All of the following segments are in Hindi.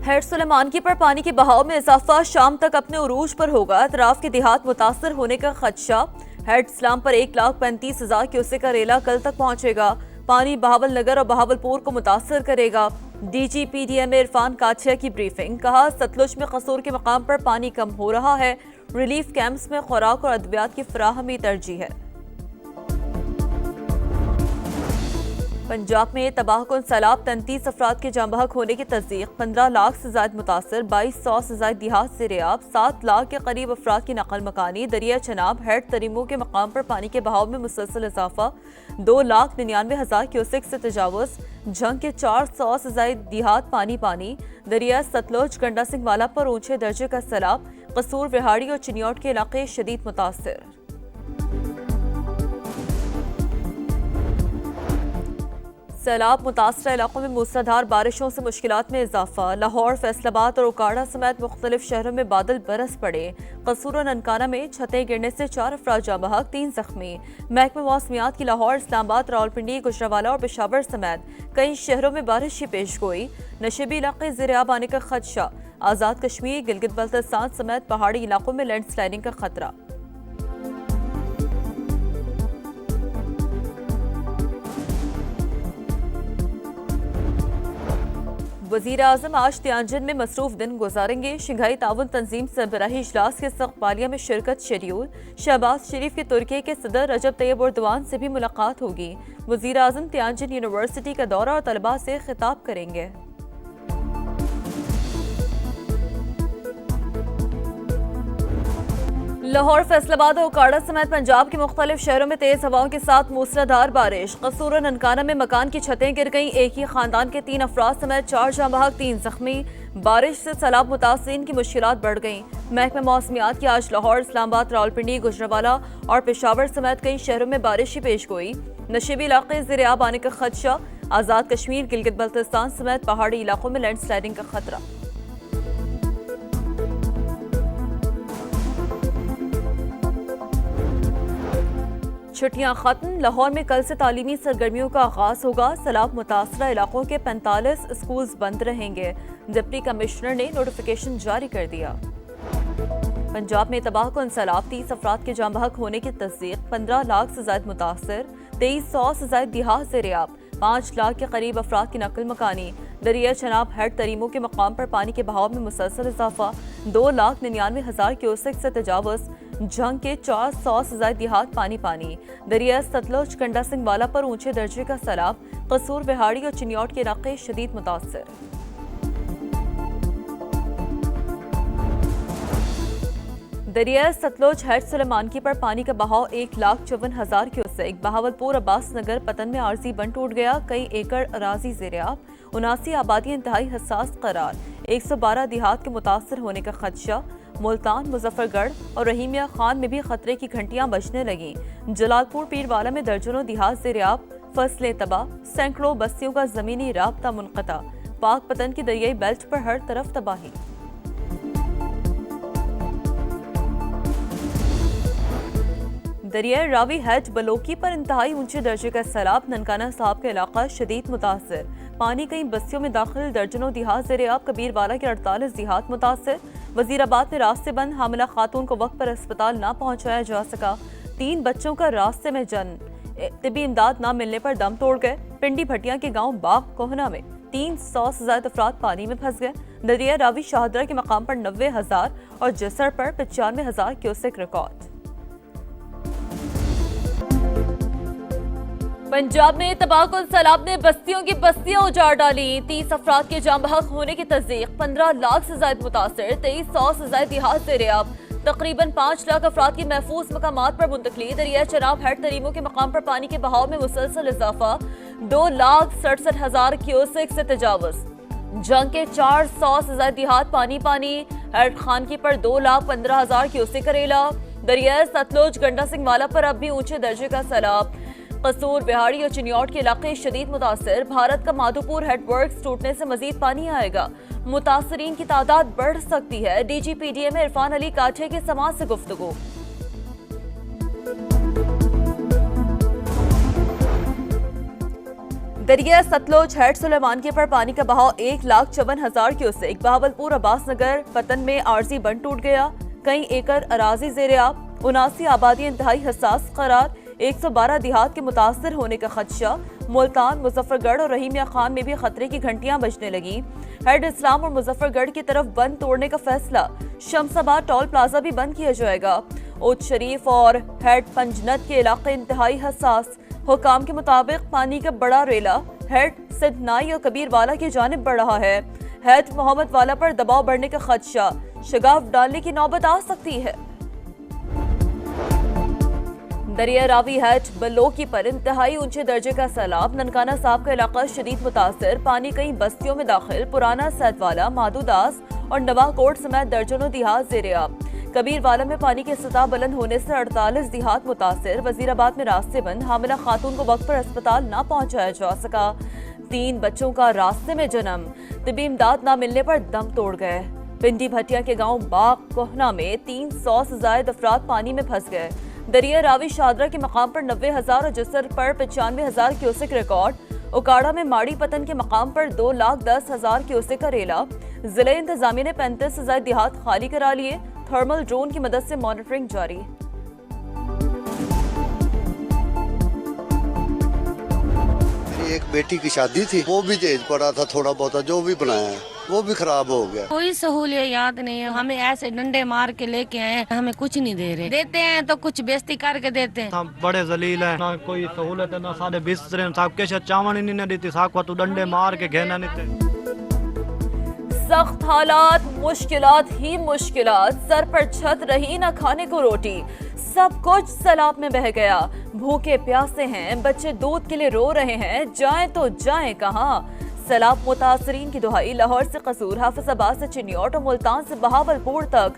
हेड सुलेमानकी पर पानी के बहाव में इजाफा शाम तक अपने उरूज पर होगा। अतराफ के देहात मुतासर होने का खदशा। हेड इस्लाम पर 1,35,000 क्यूसेक का रेला कल तक पहुंचेगा। पानी बहावल नगर और बहावलपुर को मुतासर करेगा। DGPDM इरफान काछिया की ब्रीफिंग। कहा, सतलुज में कसूर के मकाम पर पानी कम हो रहा है। रिलीफ कैंप्स में खुराक और अद्वियात की फराहमी तरजीह है। पंजाब में तबाहकुन सैलाब 33 अफराद के जाँ बहक होने की तस्दीक। 15 लाख से ज्यादा मुतासर, 2200 से ज्यादा देहात से रियाब, 7 लाख के करीब अफराद की नकल मकानी। दरिया चनाब हेड तरीमों के मकाम पर पानी के बहाव में मुसलसल इजाफा। 2,99,000 क्यूसेक से तजावुज। जंग के 400 से ज्यादा देहात पानी पानी। दरिया सतलुज गंडा सिंह वाला पर ऊंचे दर्जे का सैलाब। कसूर, विहाड़ी और चिनियोट के इलाके शदीद मुतासर। सैलाब मुतासर इलाकों में मूसलाधार बारिशों से मुश्किलात में इजाफा। लाहौर, फैसलाबाद और उकाड़ा समेत मुख्तलिफ शहरों में बादल बरस पड़े। कसूर और ननकाना में छतें गिरने से 4 अफराद जाँ बहक, 3 जख्मी। महकमे मौसमियात की लाहौर, इस्लामाबाद, रावलपिंडी, गुजरावाला और पेशावर समेत कई शहरों में बारिश की पेश गोई। नशेबी इलाके ज़ेर-ए-आब आने का खदशा। आज़ाद कश्मीर, गिलगित बल्तिस्तान समेत पहाड़ी इलाकों में लैंडस्लाइडिंग का खतरा। वज़ीर आज़म आज तियानजिन में मसरूफ दिन गुजारेंगे। शंघाई ताउन तंजीम सरबराही इजलास के इस्तक़बालिया में शिरकत शेड्यूल। शहबाज शरीफ के तुर्की के सदर रजब तैयब एर्दोआन से भी मुलाकात होगी। वज़ीर आज़म तियानजिन यूनिवर्सिटी का दौरा और तलबा से खिताब करेंगे। लाहौर, फैसलाबाद और उकाड़ा समेत पंजाब के मुख्तलिफ शहरों में तेज हवाओं के साथ मूसलाधार बारिश। कसूर और ननकाना में मकान की छतें गिर गईं। एक ही खानदान के 3 अफराद समेत 4 जाँ बहक, 3 जख्मी। बारिश से सैलाब मुतासिरीन की मुश्किलात बढ़ गईं। महकमे मौसमियात की आज लाहौर, इस्लामाबाद, रावलपिंडी, गुजरावाला और पेशावर समेत कई शहरों में बारिश की पेश गोई। नशेबी इलाके ज़ेर-ए-आब आने का खदशा। आज़ाद कश्मीर, गिलगित बल्तिस्तान समेत पहाड़ी इलाकों में लैंडस्लाइडिंग का खतरा। छुट्टियां खत्म। लाहौर में कल से तालीमी सरगर्मियों का आगाज होगा। सैलाब मुतासरा इलाकों के 45 स्कूल्स बंद रहेंगे। डिप्टी कमिश्नर ने नोटिफिकेशन जारी कर दिया। पंजाब में तबाहकुन सैलाब, 30 अफराद के जाँ बहक होने की तस्दीक। 15 लाख से ज्यादा मुतासर, 2300 से ज्यादा देहात से रियाब, 5 लाख के करीब अफराद की नकल मकानी। दरिया चनाब हेड तरीमों के मकाम पर पानी के बहाव में मुसलसल इजाफा। 2,99,000 क्यूसेक से तजावुज। जंग के 400 से ज्यादा देहात पानी पानी। दरिया सतलुज गंडा सिंह वाला पर ऊंचे दर्जे का सैलाब। कसूर, विहाड़ी और चिनियोट के इलाके शदीद मुतासर। दरिया सतलुज हेड सुलेमानकी पर पानी का बहाव 1,54,000 क्यूसेक। बहावलपुर, अब्बास नगर, पतन में आरजी बंद टूट गया। कई एकड़ अराजी ज़ेर-ए-आब। 79 आबादी इंतहाई हसास करार। 112 देहात के मुतासर होने का खदशा। मुल्तान, मुजफ्फरगढ़ और रहीमिया खान में भी खतरे की घंटियां बजने लगी। जलालपुर, पीरवाला में दर्जनों देहात ज़ेर-ए-आब, फसलें तबाह, सैकड़ों बस्तियों का जमीनी राब्ता मुनक़ता। पाक पतन की दरियाई बेल्ट पर हर तरफ तबाही। दरिया रावी हेड बलोकी पर इंतहाई ऊंचे दर्जे का सैलाब। ननकाना साहब का इलाका शदीद मुतासर। पानी कई बस्तियों में दाखिल, दर्जनों देहात ज़ेर-ए-आब। कबीरवाला के 48 देहात मुतासर। वजीराबाद में रास्ते बंद, हामिला खातून को वक्त पर अस्पताल ना पहुंचाया जा सका। 3 बच्चों का रास्ते में जन्म। तिब्बी इमदाद ना मिलने पर दम तोड़ गए। पिंडी भटिया के गांव बाग कोहना में 300 से ज्यादा अफराद पानी में फंस गए। दरिया रावी शाहदरा के मकाम पर 90,000 और जसर पर 95,000 क्यूसेक रिकॉर्ड। पंजाब में तबाहकुन सैलाब ने बस्तियों की बस्तियां उजाड़ डाली। 30 अफराद के जाँ बहक होने की तस्दीक। 15 लाख से ज्यादा मुतासर, 2300 से ज्यादा देहात से रियाब। तकरीबन 5 लाख अफराद की महफूज मकामात पर मुंतकली। दरिया चनाब हेड तरीमों के मकाम पर पानी के बहाव में मुसलसल इजाफा। 2,67,000 क्यूसेक से तजावुज। जंग के 400 से ज्यादा देहात पानी पानी। हेड खानकी पर 2,15,000 क्यूसेक करेला। दरिया सतलुज गंडा सिंह वाला पर अब भी ऊंचे दर्जे का सैलाब। कसूर, बिहाड़ी और चिनियोट के इलाके शदीद मुतासर। भारत का माधोपुर हेडवर्क्स टूटने से मजीद पानी आएगा। मुतासरीन की तादाद बढ़ सकती है। DGPDM इरफान अली काछे की समाज से गुफ्तगू। दरिया सतलुज हेड सुलेमान के पर पानी का बहाव 1,54,000 क्यूसेक। बहावलपुर अब्बास नगर पतन में आरजी बंद टूट गया। कई एकड़ अराजी ज़ेर-ए-आब। 79 आबादी इंतहाई हसास करार। 112 देहात के मुतासर होने का खदशा। मुल्तान, मुजफ्फरगढ़ और रहीमिया खान में भी खतरे की घंटियां बजने लगी। हेड इस्लाम और मुजफ्फरगढ़ की तरफ बंद तोड़ने का फैसला। शमसाबाद टोल प्लाजा भी बंद किया जाएगा। उच्च शरीफ और हेड पंजनत के इलाके इंतहाई हसास। हुकाम के मुताबिक पानी का बड़ा रेला हेड सिद्धनाई और कबीरवाला की जानिब बढ़ रहा है। हेड मोहम्मद वाला पर दबाव बढ़ने का खदशा। शगाफ डालने की नौबत आ सकती है। दरिया रावी हेड बलोकी पर इंतहाई ऊंचे दर्जे का सैलाब। ननकाना साहब का इलाका शदीद मुतासर। पानी कई बस्तियों में दाखिल। पुराना सैदवाला, माधुदास और नवाकोट समेत दर्जनों देहात ज़ेर-ए-आब। कबीरवाला में पानी की सतह बुलंद होने से 48 देहात मुतासर। वजीराबाद में रास्ते बंद। हामिला खातून को वक्त पर अस्पताल न पहुंचाया जा सका। 3 बच्चों का रास्ते में जन्म। तिबी इमदाद न मिलने पर दम तोड़ गए। पिंडी भटिया के गांव बाग कोहना में 300 से ज्यादा अफराद पानी में फंस गए। दरिया रावी शादरा के मकाम पर 90,000 और जसर पर 95,000 क्यूसेक रिकॉर्ड। उकाड़ा में माड़ी पतन के मकाम पर 2,10,000 क्यूसेक का रेला। जिले इंतजामिया ने 35 से ज्यादा देहात खाली करा लिए। थर्मल ड्रोन की मदद से मॉनिटरिंग जारी। एक बेटी की शादी थी, वो भी दहेज पड़ा था थोड़ा बहुत, जो भी बनाया है वो भी खराब हो गया। कोई सहूलियत याद नहीं है। हमें ऐसे डंडे मार के लेके आए, हमें कुछ नहीं दे रहे। देते हैं तो कुछ बेइज्जती करके देते हैं। हम बड़े जलील है, ना कोई सहूलत है, ना सारे बिस्तरे साहब के चावल नहीं देती साहब तो डंडे मार के घेना नहीं थे। सख्त हालात, मुश्किलात ही मुश्किलात। सर पर छत रही, ना खाने को रोटी। सब कुछ सैलाब में बह गया। भूखे प्यासे हैं, बच्चे दूध के लिए रो रहे हैं। जाएं तो जाएं कहां? सैलाब मुतासरीन की दुहाई। लाहौर से कसूर, हाफिजाबाद से चिन्योट और मुल्तान से बहावलपुर तक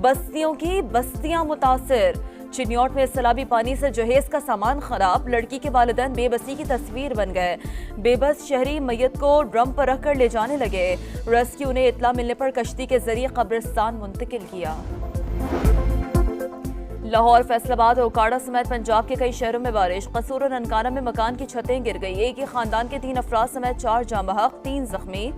बस्तियों की बस्तियां मुतासिर। चिन्योट में सैलाबी पानी से जहेज का सामान खराब। लड़की के वालिदैन बेबसी की तस्वीर बन गए। बेबस शहरी मैयत को ड्रम पर रखकर ले जाने लगे। रेस्क्यू ने इतला मिलने पर कश्ती के जरिए कब्रिस्तान मुंतकिल किया। लाहौर, फैसलाबाद और उकाड़ा समेत पंजाब के कई शहरों में बारिश। कसूर और ननकाना में मकान की छतें गिर गई। एक ही खानदान के 3 अफराद समेत 4 जाँ बहक, 3 जख्मी।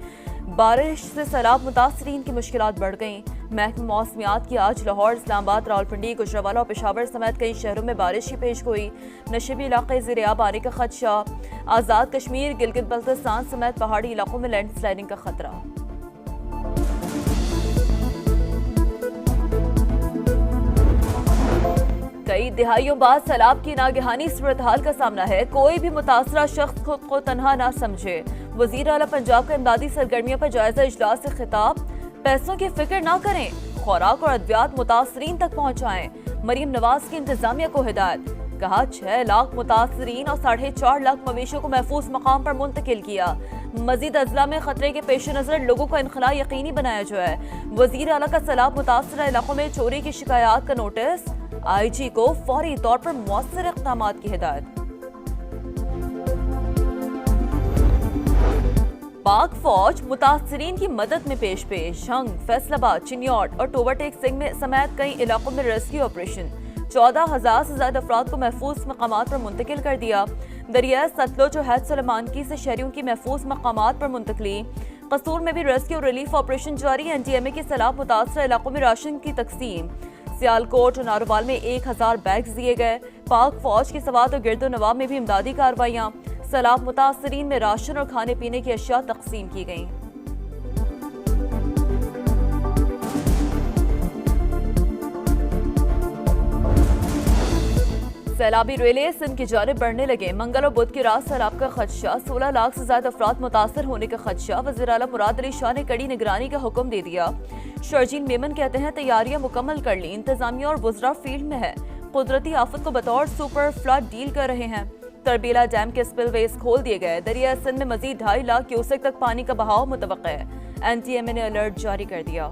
बारिश से सैलाब मुतासरीन की मुश्किलात बढ़ गईं। महकमा मौसमियात की आज लाहौर, इस्लामाबाद, रावलपिंडी, गुजरावाला और पेशावर समेत कई शहरों में बारिश की पेश गोई। नशीबी इलाके ज़ेर-ए-आब आने का खदशा। आज़ाद कश्मीर, गिलगित बल्तिस्तान समेत पहाड़ी इलाकों में लैंडस्लाइडिंग का खतरा। कई दिहाइयों बाद सैलाब की नागहानी सूरत हाल का सामना है। कोई भी मुतासरा शख्स खुद को तनहा ना समझे। वज़ीर आला पंजाब का इमदादी सरगर्मियों पर जायजा इजलास से खिताब। पैसों की फिक्र ना करें, खुराक और अद्वियात मुतासरीन तक पहुँचाएं। मरीम नवाज की इंतजामिया को हिदायत। कहा 6 लाख मुतासरीन और 4.5 लाख मवेशियों को महफूज मकाम पर मुंतकिल किया। मजीद अजला में खतरे के पेश नजर लोगों को इनखला यकीनी बनाया जाए। वज़ीर आला का सैलाब मुतासरा इलाकों में चोरी की शिकायत का नोटिस। IG को फौरी तौर पर मौसर इक़दामात की हिदायत। पाक फौज मुतासरीन की मदद में पेश। हंग, फैसलाबाद, चिन्योट और टोबरटेक सिंह में समेत कई इलाकों में रेस्क्यू ऑपरेशन। 14,000 से ज्यादा अफराद को महफूज मकामात पर मुंतकिल कर दिया। दरिया सतलुज और हैद सुलेमानकी से शहरियों की महफूज मकामात पर मुंतकली। कसूर में भी रेस्क्यू और रिलीफ ऑपरेशन जारी। NDMA के सैलाब मुतासरा इलाकों में राशन की तकसीम। सियालकोट और नारोवाल में 1000 बैग्स दिए गए। पाक फौज की सवात और गिरदो नवाब में भी इमदादी कार्रवाइयाँ। सैलाब मुतासरीन में राशन और खाने पीने की अशिया तकसीम की गईं। सैलाबी रेले सिंध की जानिब बढ़ने लगे। मंगल और बुध की रात सैलाब का खदशा। 16 लाख से ज्यादा अफराद मुतासर होने का खदशा। वज़ीर आला मुराद अली शाह ने कड़ी निगरानी का हुक्म दे दिया। शर्जील मेमन कहते हैं तैयारियां मुकम्मल कर ली। इंतजामिया और वुज़रा फील्ड में है। कुदरती आफत को बतौर सुपर फ्लड डील कर रहे हैं। तरबीला डैम के स्पिलवेज खोल दिए गए। दरिया सिंध में मजीद 2.5 लाख क्यूसेक तक पानी का बहाव मुतवक्का है। NDMA ने अलर्ट जारी कर दिया।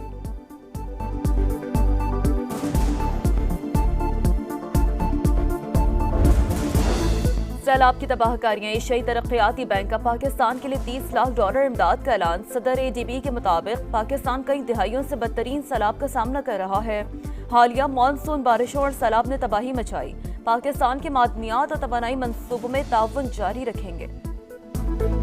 सैलाब की तबाहकारियां। एशियाई तरक्याती बैंक का पाकिस्तान के लिए $30 लाख इमदाद का ऐलान। सदर ADB के मुताबिक पाकिस्तान कई दिहाइयों से बदतरीन सैलाब का सामना कर रहा है। हालिया मानसून बारिशों और सैलाब ने तबाही मचाई। पाकिस्तान के मादनियात और तवानाई मंसूबों में ताउन जारी रखेंगे। है।